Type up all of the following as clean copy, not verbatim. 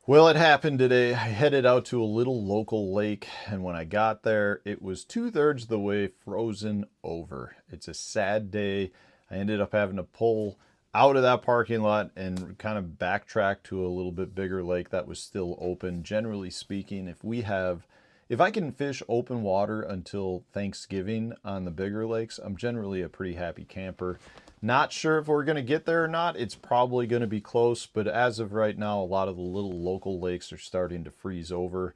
Well, it happened today. I headed out to a little local lake, and when I got there, it was 2/3 of the way frozen over. It's a sad day. I ended up having to pull out of that parking lot and kind of backtrack to a little bit bigger lake that was still open. Generally speaking, if I can fish open water until Thanksgiving on the bigger lakes, I'm generally a pretty happy camper. Not sure if we're going to get there or not. It's probably going to be close, but as of right now, a lot of the little local lakes are starting to freeze over,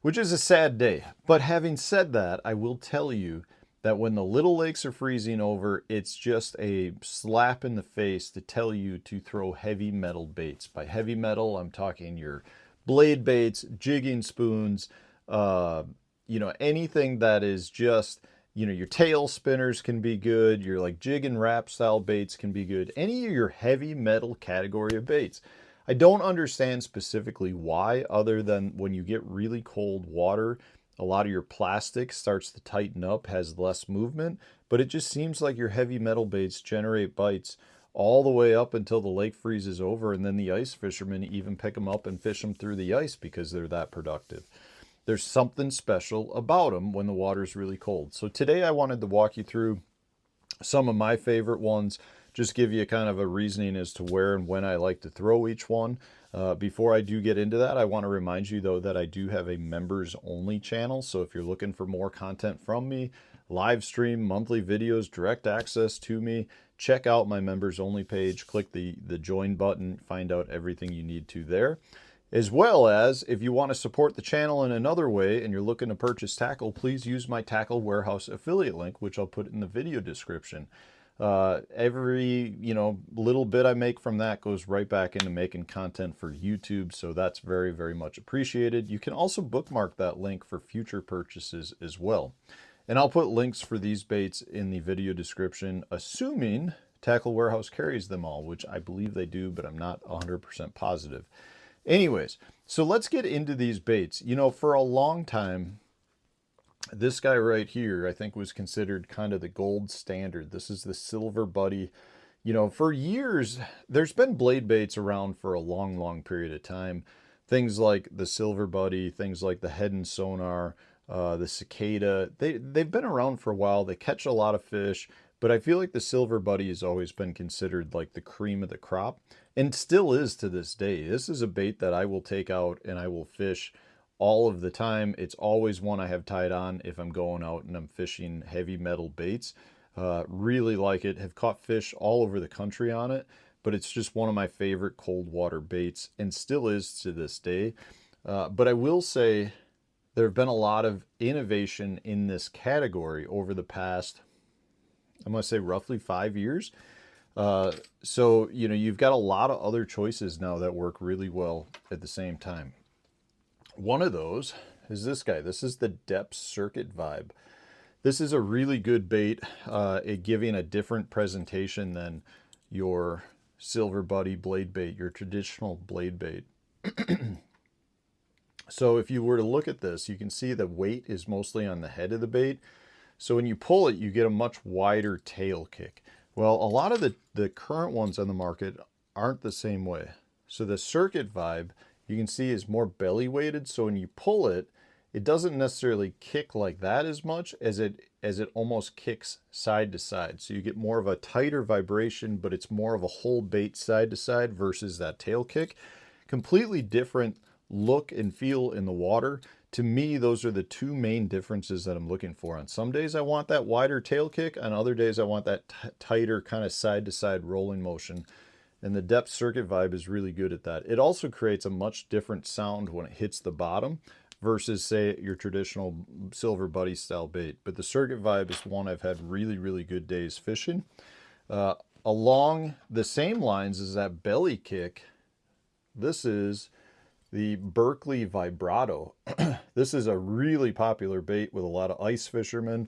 which is a sad day. But having said that, I will tell you that when the little lakes are freezing over, it's just a slap in the face to tell you to throw heavy metal baits. By heavy metal, I'm talking your blade baits, jigging spoons, uh, anything that is just, your tail spinners can be good. Your like jig and wrap style baits can be good. Any of your heavy metal category of baits. I don't understand specifically why, other than when you get really cold water, a lot of your plastic starts to tighten up, has less movement, but it just seems like your heavy metal baits generate bites all the way up until the lake freezes over, and then the ice fishermen even pick them up and fish them through the ice because they're that productive. There's something special about them when the water's really cold. So today I wanted to walk you through some of my favorite ones, just give you kind of a reasoning as to where and when I like to throw each one. Before I do get into that, I want to remind you though that I do have a members only channel. So if you're looking for more content from me, live stream, monthly videos, direct access to me, check out my members only page, click the join button, find out everything you need to there. As well as, if you want to support the channel in another way and you're looking to purchase tackle, please use my Tackle Warehouse affiliate link, which I'll put in the video description. Every, little bit I make from that goes right back into making content for YouTube, so that's very, very much appreciated. You can also bookmark that link for future purchases as well. And I'll put links for these baits in the video description, assuming Tackle Warehouse carries them all, which I believe they do, but I'm not 100% positive. Anyways, so let's get into these baits. For a long time, this guy right here, I think, was considered kind of the gold standard. This is the Silver Buddy. For years, there's been blade baits around for a long, long period of time. Things like the Silver Buddy, things like the Head and Sonar, the Cicada. They've been around for a while. They catch a lot of fish. But I feel like the Silver Buddy has always been considered like the cream of the crop, and still is to this day. This is a bait that I will take out and I will fish all of the time. It's always one I have tied on if I'm going out and I'm fishing heavy metal baits. Really like it. Have caught fish all over the country on it, but it's just one of my favorite cold water baits and still is to this day. But I will say there have been a lot of innovation in this category over the past, I'm going to say roughly 5 years. So, you've got a lot of other choices now that work really well at the same time. One of those is this guy. This is the Depth Circuit Vibe. This is a really good bait, giving a different presentation than your Silver Buddy blade bait, your traditional blade bait. So if you were to look at this, you can see the weight is mostly on the head of the bait. So when you pull it, you get a much wider tail kick. Well, a lot of the current ones on the market aren't the same way. So the Circuit Vibe, you can see, is more belly weighted. So when you pull it, it doesn't necessarily kick like that as much as it almost kicks side to side. So you get more of a tighter vibration, but it's more of a whole bait side to side versus that tail kick. Completely different look and feel in the water. To me, those are the two main differences that I'm looking for. On some days I want that wider tail kick, on other days I want that tighter kind of side-to-side rolling motion. And the Depth Circuit Vibe is really good at that. It also creates a much different sound when it hits the bottom versus, say, your traditional Silver Buddy style bait. But the Circuit Vibe is one I've had really, really good days fishing. Along the same lines as that belly kick, this is the Berkeley Vibrato. This is a really popular bait with a lot of ice fishermen,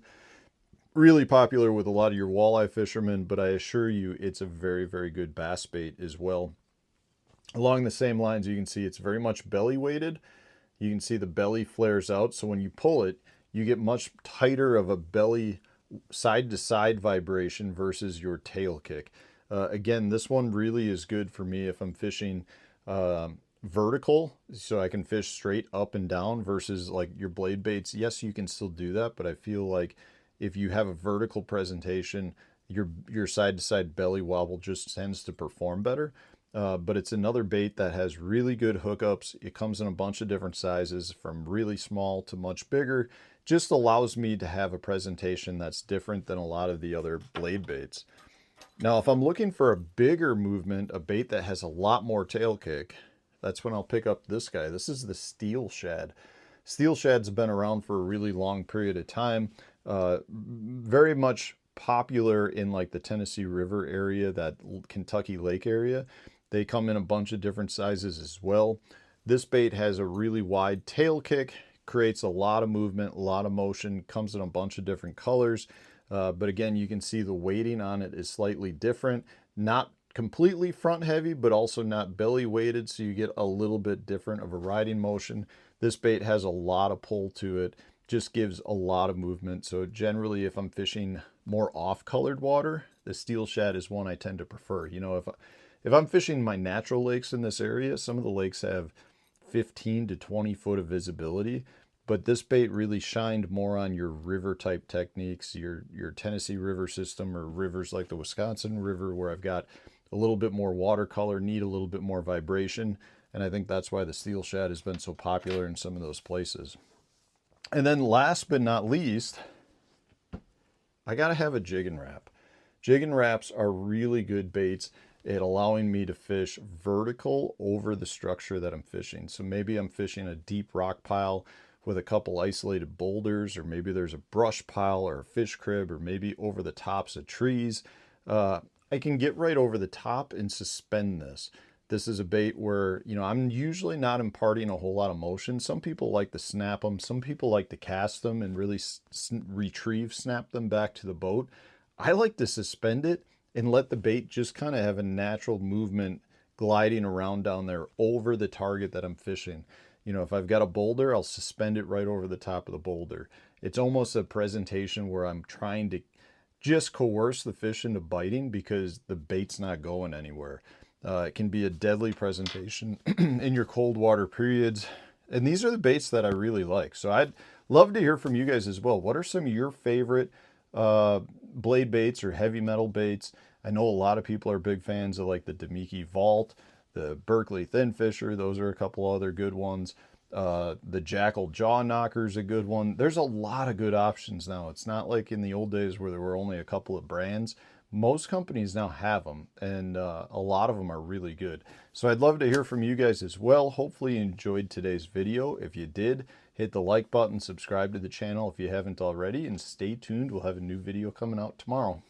really popular with a lot of your walleye fishermen, but I assure you it's a very, very good bass bait as well. Along the same lines, you can see it's very much belly weighted. You can see the belly flares out, so when you pull it, you get much tighter of a belly side-to-side vibration versus your tail kick. Again, this one really is good for me if I'm fishing vertical so I can fish straight up and down versus like your blade baits. Yes, you can still do that, but I feel like if you have a vertical presentation, your side to side belly wobble just tends to perform better. But it's another bait that has really good hookups. It comes in a bunch of different sizes from really small to much bigger. Just allows me to have a presentation that's different than a lot of the other blade baits. Now, if I'm looking for a bigger movement, a bait that has a lot more tail kick, that's when I'll pick up this guy. This is the steel shad. Steel shad's been around for a really long period of time. Very much popular in like the Tennessee River area, that Kentucky Lake area. They come in a bunch of different sizes as well. This bait has a really wide tail kick, creates a lot of movement, a lot of motion, comes in a bunch of different colors. But again, you can see the weighting on it is slightly different. Not completely front heavy, but also not belly weighted, so you get a little bit different of a riding motion. This bait has a lot of pull to it, just gives a lot of movement. So generally, if I'm fishing more off-colored water, the steel shad is one I tend to prefer. You know, if I'm fishing my natural lakes in this area, some of the lakes have 15 to 20 foot of visibility, but this bait really shined more on your river type techniques, your Tennessee River system, or rivers like the Wisconsin River, where I've got a little bit more watercolor, need a little bit more vibration. And I think that's why the steel shad has been so popular in some of those places. And then last but not least, I gotta have a jig and wrap. Jig and wraps are really good baits at allowing me to fish vertical over the structure that I'm fishing. So maybe I'm fishing a deep rock pile with a couple isolated boulders, or maybe there's a brush pile or a fish crib, or maybe over the tops of trees. I can get right over the top and suspend this. This is a bait where, you know, I'm usually not imparting a whole lot of motion. Some people like to snap them. Some people like to cast them and really snap them back to the boat. I like to suspend it and let the bait just kind of have a natural movement gliding around down there over the target that I'm fishing. You know, if I've got a boulder, I'll suspend it right over the top of the boulder. It's almost a presentation where I'm trying to just coerce the fish into biting because the bait's not going anywhere. It can be a deadly presentation in your cold water periods. And these are the baits that I really like. So I'd love to hear from you guys as well. What are some of your favorite blade baits or heavy metal baits? I know a lot of people are big fans of like the Demiki Vault, the Berkeley Thin Fisher. Those are a couple other good ones. The Jackal Jaw Knocker's a good one. There's a lot of good options now. It's not like in the old days where there were only a couple of brands. Most companies now have them, and a lot of them are really good. So I'd love to hear from you guys as well. Hopefully you enjoyed today's video. If you did, hit the like button, subscribe to the channel if you haven't already, and stay tuned. We'll have a new video coming out tomorrow.